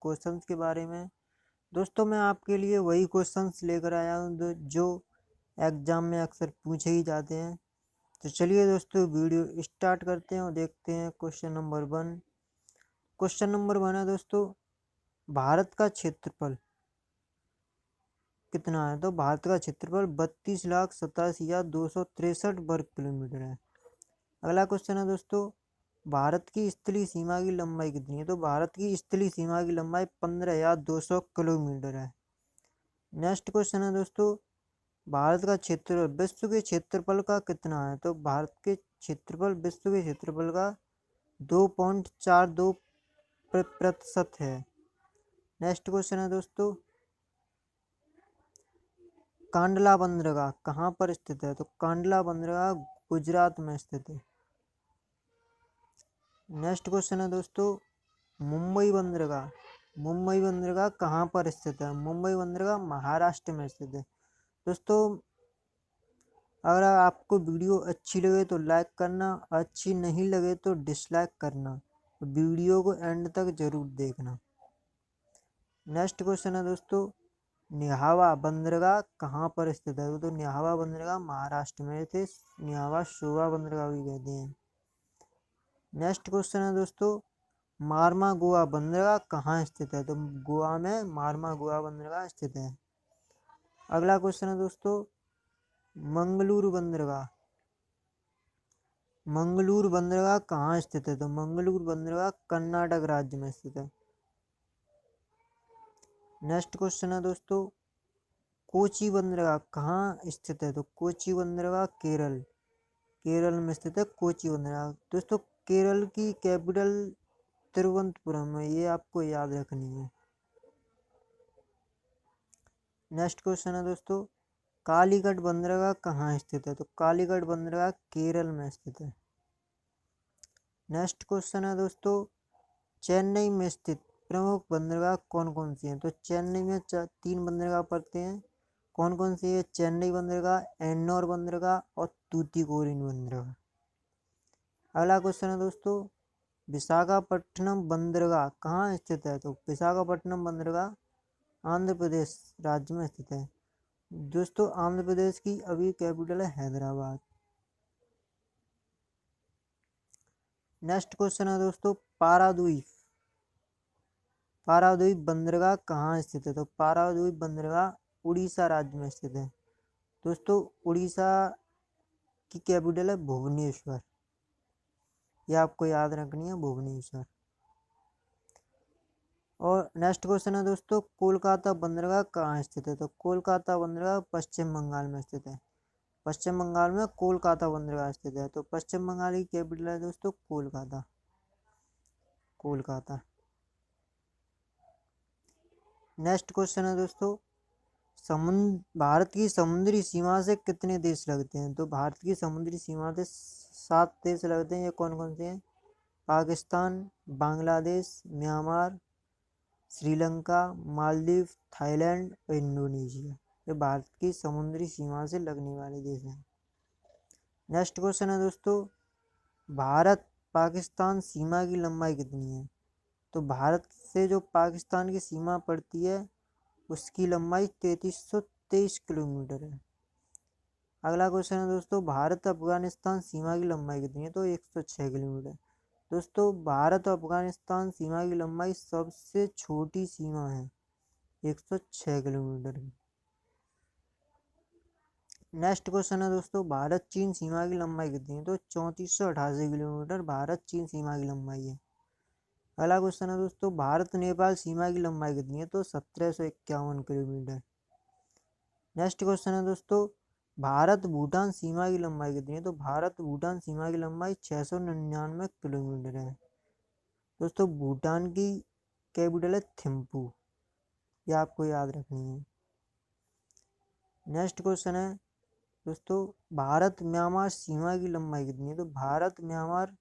Questions के बारे में। दोस्तों मैं आपके लिए वही क्वेश्चंस लेकर आया हूँ जो एग्जाम में अक्सर पूछे ही जाते हैं। तो चलिए दोस्तों वीडियो स्टार्ट करते हैं और देखते हैं क्वेश्चन नंबर 1। क्वेश्चन नंबर 1 है दोस्तों, भारत का क्षेत्रफल कितना है? तो भारत का क्षेत्रफल 32,87,263 वर्ग किलोमीटर है। अगला क्वेश्चन है दोस्तों, भारत की स्थलीय सीमा की लंबाई कितनी है? तो भारत की स्थलीय सीमा की लंबाई 15,200 किलोमीटर है। नेक्स्ट क्वेश्चन है दोस्तों, भारत का क्षेत्रफल विश्व के क्षेत्रफल का कितना है? तो भारत के क्षेत्रफल विश्व के क्षेत्रफल का 2.42% है। नेक्स्ट क्वेश्चन है दोस्तों, कांडला बंदरगाह कहाँ पर स्थित है? तो कांडला बंदरगाह गुजरात में स्थित है। नेक्स्ट क्वेश्चन है दोस्तों, मुंबई बंदरगाह कहाँ पर स्थित है? मुंबई बंदरगाह महाराष्ट्र में स्थित है। दोस्तों अगर आपको वीडियो अच्छी लगे तो लाइक करना, अच्छी नहीं लगे तो डिसलाइक करना। तो वीडियो को एंड तक जरूर देखना। नेक्स्ट क्वेश्चन है दोस्तों, न्याहावा बंदरगाह कहाँ पर स्थित है? तो न्याहावा बंदरगाह महाराष्ट्र में थे। न्याहावा शोभा बंदरगाह भी कहते हैं। नेक्स्ट क्वेश्चन है दोस्तों, मारमा गोवा बंदरगाह कहाँ स्थित है? तो गोवा में मारमा गोवा बंदरगाह स्थित है। अगला क्वेश्चन है दोस्तों, मंगलूर बंदरगाह कहाँ स्थित है? तो मंगलूर बंदरगाह कर्नाटक राज्य में स्थित है। नेक्स्ट क्वेश्चन है दोस्तों, कोची बंदरगाह कहाँ स्थित है? तो कोची बंदरगाह केरल में स्थित है कोची बंदरगाह। दोस्तों केरल की कैपिटल तिरुवनंतपुरम है, ये आपको याद रखनी है। नेक्स्ट क्वेश्चन है दोस्तों, कालीगढ़ बंदरगाह कहाँ स्थित है? तो कालीगढ़ बंदरगाह केरल में स्थित है। नेक्स्ट क्वेश्चन है दोस्तों, चेन्नई में स्थित प्रमुख बंदरगाह कौन कौन सी हैं? तो चेन्नई में 3 बंदरगाह पड़ते हैं। कौन कौन सी है? चेन्नई बंदरगाह, एन्नौर बंदरगाह और तूतीकोरिन बंदरगाह। अगला क्वेश्चन है दोस्तों, विशाखापट्टनम बंदरगाह कहाँ स्थित है? तो विशाखापट्टनम बंदरगाह आंध्र प्रदेश राज्य में स्थित है। दोस्तों आंध्र प्रदेश की अभी कैपिटल है हैदराबाद। नेक्स्ट क्वेश्चन है दोस्तों, पारादीप बंदरगाह कहाँ स्थित है? तो पारादीप बंदरगाह उड़ीसा राज्य में स्थित है। दोस्तों उड़ीसा की कैपिटल है भुवनेश्वर, यह आपको याद रखनी है, भुवनेश्वर। और नेक्स्ट क्वेश्चन है दोस्तों, कोलकाता बंदरगाह कहाँ स्थित है? तो कोलकाता बंदरगाह पश्चिम बंगाल में स्थित है। पश्चिम बंगाल में कोलकाता बंदरगाह स्थित है। तो पश्चिम बंगाल की कैपिटल है दोस्तों कोलकाता। नेक्स्ट क्वेश्चन है दोस्तों, भारत की समुद्री सीमा से कितने देश लगते हैं? तो भारत की समुद्री सीमा से 7 देश लगते हैं। ये कौन कौन से हैं? पाकिस्तान, बांग्लादेश, म्यांमार, श्रीलंका, मालदीव, थाईलैंड और इंडोनेशिया। ये भारत की समुद्री सीमा से लगने वाले देश हैं। नेक्स्ट क्वेश्चन है दोस्तों, भारत पाकिस्तान सीमा की लंबाई कितनी है? तो भारत से जो पाकिस्तान की सीमा पड़ती है उसकी लंबाई 3323 किलोमीटर है। अगला क्वेश्चन है दोस्तों, भारत अफगानिस्तान सीमा की लंबाई कितनी है? तो 106 किलोमीटर। दोस्तों भारत और अफगानिस्तान सीमा की लंबाई सबसे छोटी सीमा है, 106 किलोमीटर की। नेक्स्ट क्वेश्चन है दोस्तों, भारत चीन सीमा की लंबाई कितनी है? तो 3488 किलोमीटर भारत चीन सीमा की लंबाई है। अगला क्वेश्चन है दोस्तों, भारत नेपाल सीमा की लंबाई कितनी है? तो 1751 किलोमीटर। नेक्स्ट क्वेश्चन है दोस्तों, भारत भूटान सीमा की लंबाई कितनी है? तो भारत भूटान सीमा की लंबाई 699 किलोमीटर है। दोस्तों भूटान की कैपिटल है थिम्पू, ये आपको याद रखनी है। नेक्स्ट क्वेश्चन है दोस्तों, भारत म्यांमार सीमा की लंबाई कितनी है? तो भारत म्यांमार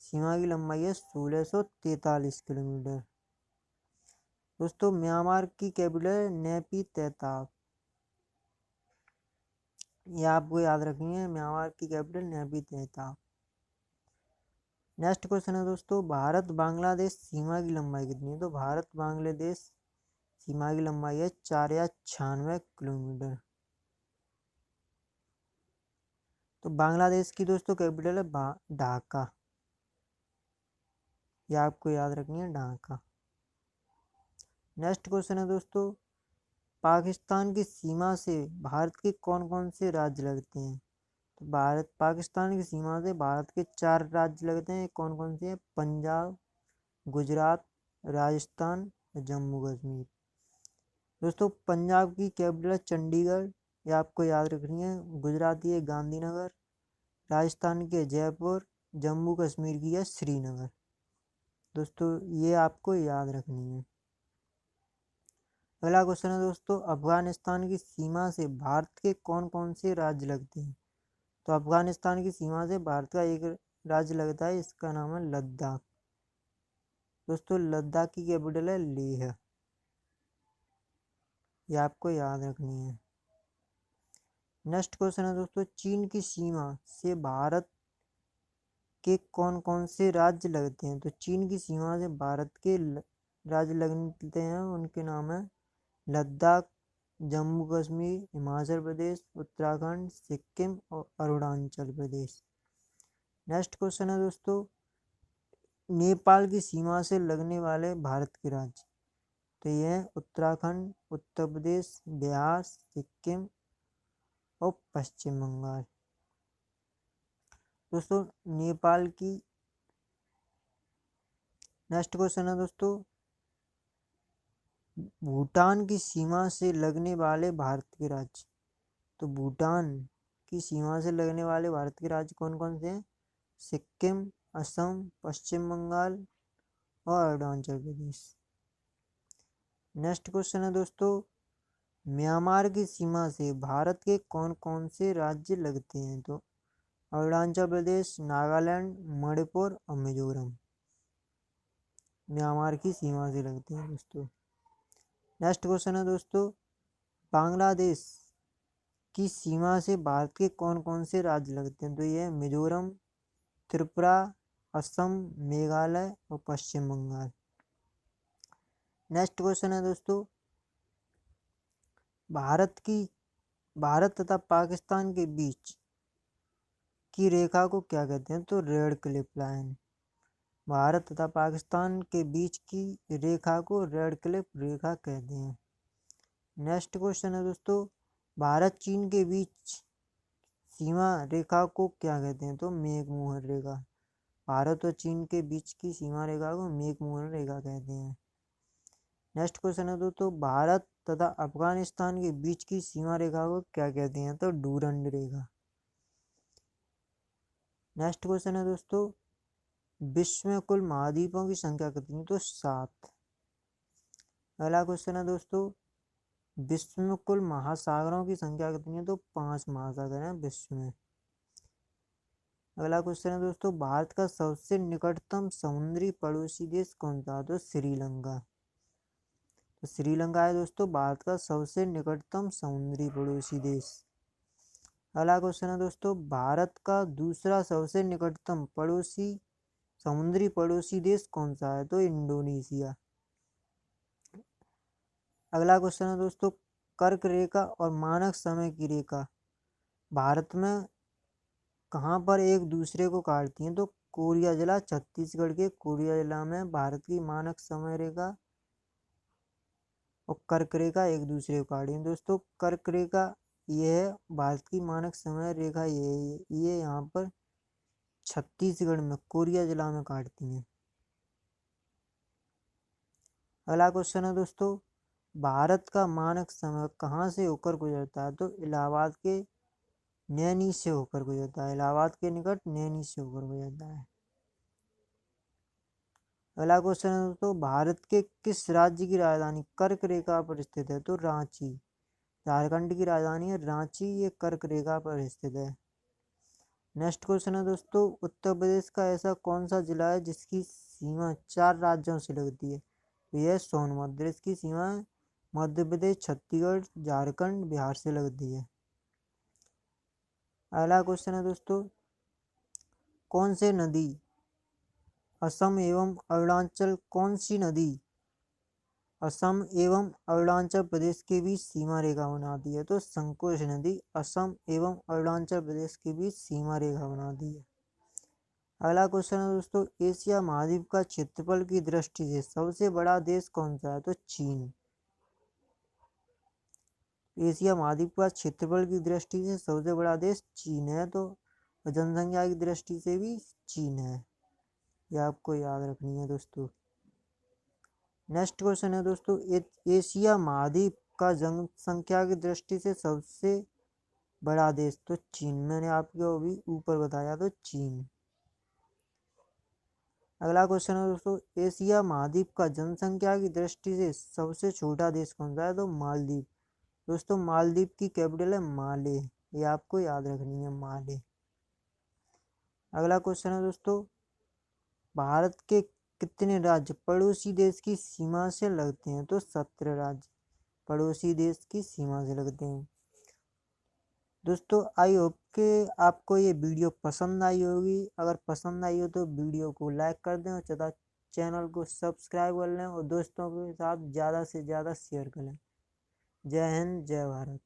सीमा की लंबाई है 1643 किलोमीटर। दोस्तों म्यांमार की कैपिटल है नेपी तैताब, ये आपको याद रखनी है, म्यांमार की कैपिटल नेपी तैताब। नेक्स्ट क्वेश्चन है दोस्तों, भारत बांग्लादेश सीमा की लंबाई कितनी है? तो भारत बांग्लादेश सीमा की लंबाई है 496 किलोमीटर। तो बांग्लादेश की दोस्तों कैपिटल है ढाका, यह आपको याद रखनी है, ढाका। नेक्स्ट क्वेश्चन है दोस्तों, पाकिस्तान की सीमा से भारत के कौन कौन से राज्य लगते हैं? तो पाकिस्तान की सीमा से भारत के 4 राज्य लगते हैं, कौन कौन से हैं? पंजाब, गुजरात, राजस्थान, जम्मू कश्मीर। दोस्तों पंजाब की कैपिटल है चंडीगढ़, ये आपको याद रखनी है। गुजरात की है गांधीनगर, राजस्थान की है जयपुर, जम्मू कश्मीर की है श्रीनगर। दोस्तों ये आपको याद रखनी है। अगला क्वेश्चन है दोस्तों, अफगानिस्तान की सीमा से भारत के कौन कौन से राज्य लगते हैं? तो अफगानिस्तान की सीमा से भारत का एक राज्य लगता है, इसका नाम है लद्दाख। दोस्तों लद्दाख की कैपिटल है लेह, ये आपको याद रखनी है। नेक्स्ट क्वेश्चन है दोस्तों, चीन की सीमा से भारत के कौन कौन से राज्य लगते हैं? तो चीन की सीमा से भारत के राज्य लगते हैं, उनके नाम है लद्दाख, जम्मू कश्मीर, हिमाचल प्रदेश, उत्तराखंड, सिक्किम और अरुणाचल प्रदेश। नेक्स्ट क्वेश्चन है दोस्तों, नेपाल की सीमा से लगने वाले भारत के राज्य। तो ये है उत्तराखंड, उत्तर प्रदेश, बिहार, सिक्किम और पश्चिम बंगाल। दोस्तों नेपाल की नेक्स्ट क्वेश्चन है दोस्तों, भूटान की सीमा से लगने वाले भारत के राज्य। तो भूटान की सीमा से लगने वाले भारत के राज्य कौन कौन से हैं? सिक्किम, असम, पश्चिम बंगाल और अरुणाचल प्रदेश। नेक्स्ट क्वेश्चन है दोस्तों, म्यांमार की सीमा से भारत के कौन कौन से राज्य लगते हैं? तो अरुणाचल प्रदेश, नागालैंड, मणिपुर और मिजोरम म्यांमार की सीमा से लगते हैं दोस्तों। नेक्स्ट क्वेश्चन है दोस्तों, बांग्लादेश की सीमा से भारत के कौन कौन से राज्य लगते हैं? तो ये मिजोरम, त्रिपुरा, असम, मेघालय और पश्चिम बंगाल। नेक्स्ट क्वेश्चन है दोस्तों, भारत तथा पाकिस्तान के बीच की रेखा को क्या कहते हैं? तो रेड क्लिफ लाइन। भारत तथा पाकिस्तान के बीच की रेखा को रेड क्लिफ रेखा कहते हैं। नेक्स्ट क्वेश्चन है दोस्तों, भारत चीन के बीच सीमा रेखा को क्या कहते हैं? तो मेघ-मोहन रेखा। भारत और चीन के बीच की सीमा रेखा को मेघ-मोहन रेखा कहते हैं। नेक्स्ट क्वेश्चन है दोस्तों, भारत तथा अफगानिस्तान के बीच की सीमा रेखा को क्या कहते हैं? तो डूरंड रेखा। नेक्स्ट क्वेश्चन है दोस्तों, विश्व में कुल महाद्वीपों की संख्या कितनी? तो 7। अगला क्वेश्चन है दोस्तों, विश्व में कुल महासागरों की संख्या कितनी है? तो 5 महासागर हैं विश्व में। अगला क्वेश्चन है दोस्तों, भारत का सबसे निकटतम समुद्री पड़ोसी देश कौन सा? तो श्रीलंका। तो श्रीलंका है दोस्तों भारत का सबसे निकटतम समुद्री पड़ोसी देश। अगला क्वेश्चन है दोस्तों, भारत का दूसरा सबसे निकटतम समुद्री पड़ोसी देश कौन सा है? तो इंडोनेशिया। अगला क्वेश्चन है दोस्तों, कर्क रेखा और मानक समय की रेखा भारत में कहाँ पर एक दूसरे को काटती हैं? तो कोरिया जिला, छत्तीसगढ़ के कोरिया जिला में भारत की मानक समय रेखा और कर्क रेखा एक दूसरे को काटती हैं। दोस्तों कर्क रेखा ये है भारत की मानक समय रेखा, ये यहाँ पर छत्तीसगढ़ में कोरिया जिला में काटती हैं। अगला क्वेश्चन है दोस्तों, भारत का मानक समय कहाँ से होकर गुजरता है? तो इलाहाबाद के नैनी से होकर गुजरता है, इलाहाबाद के निकट नैनी से होकर गुजरता है। अगला क्वेश्चन है दोस्तों, भारत के किस राज्य की राजधानी कर्क रेखा पर स्थित है? तो रांची। झारखंड की राजधानी है रांची, ये कर्क रेखा पर स्थित है। नेक्स्ट क्वेश्चन है दोस्तों, उत्तर प्रदेश का ऐसा कौन सा जिला है जिसकी सीमा 4 राज्यों से लगती है? तो यह सोनभद्र, इसकी सीमा मध्य प्रदेश, छत्तीसगढ़, झारखंड, बिहार से लगती है। अगला क्वेश्चन है दोस्तों, कौन से नदी असम एवं अरुणाचल कौन सी नदी असम एवं अरुणाचल प्रदेश के बीच सीमा रेखा बनाती है? तो संकोच नदी असम एवं अरुणाचल प्रदेश के बीच सीमा रेखा बनाती है। अगला क्वेश्चन है दोस्तों, एशिया महाद्वीप का क्षेत्रफल की दृष्टि से सबसे बड़ा देश कौन सा है? तो चीन। एशिया महाद्वीप का क्षेत्रफल की दृष्टि से सबसे बड़ा देश चीन है, तो जनसंख्या की दृष्टि से भी चीन है, यह आपको याद रखनी है दोस्तों। नेक्स्ट क्वेश्चन है दोस्तों, एशिया महाद्वीप का जनसंख्या की दृष्टि से सबसे बड़ा देश? तो चीन, मैंने आपको अभी ऊपर बताया तो चीन। अगला क्वेश्चन है दोस्तों, एशिया महाद्वीप का जनसंख्या की दृष्टि से सबसे छोटा देश कौन सा है? तो मालदीव। दोस्तों मालदीव की कैपिटल है माले, ये आपको याद रखनी है, माले। अगला क्वेश्चन है दोस्तों, भारत के कितने राज्य पड़ोसी देश की सीमा से लगते हैं? तो 17 राज्य पड़ोसी देश की सीमा से लगते हैं। दोस्तों आई होप कि आपको ये वीडियो पसंद आई होगी। अगर पसंद आई हो तो वीडियो को लाइक कर दें और तथा चैनल को सब्सक्राइब कर लें और दोस्तों के साथ ज़्यादा से ज़्यादा शेयर करें। जय हिंद, जय भारत।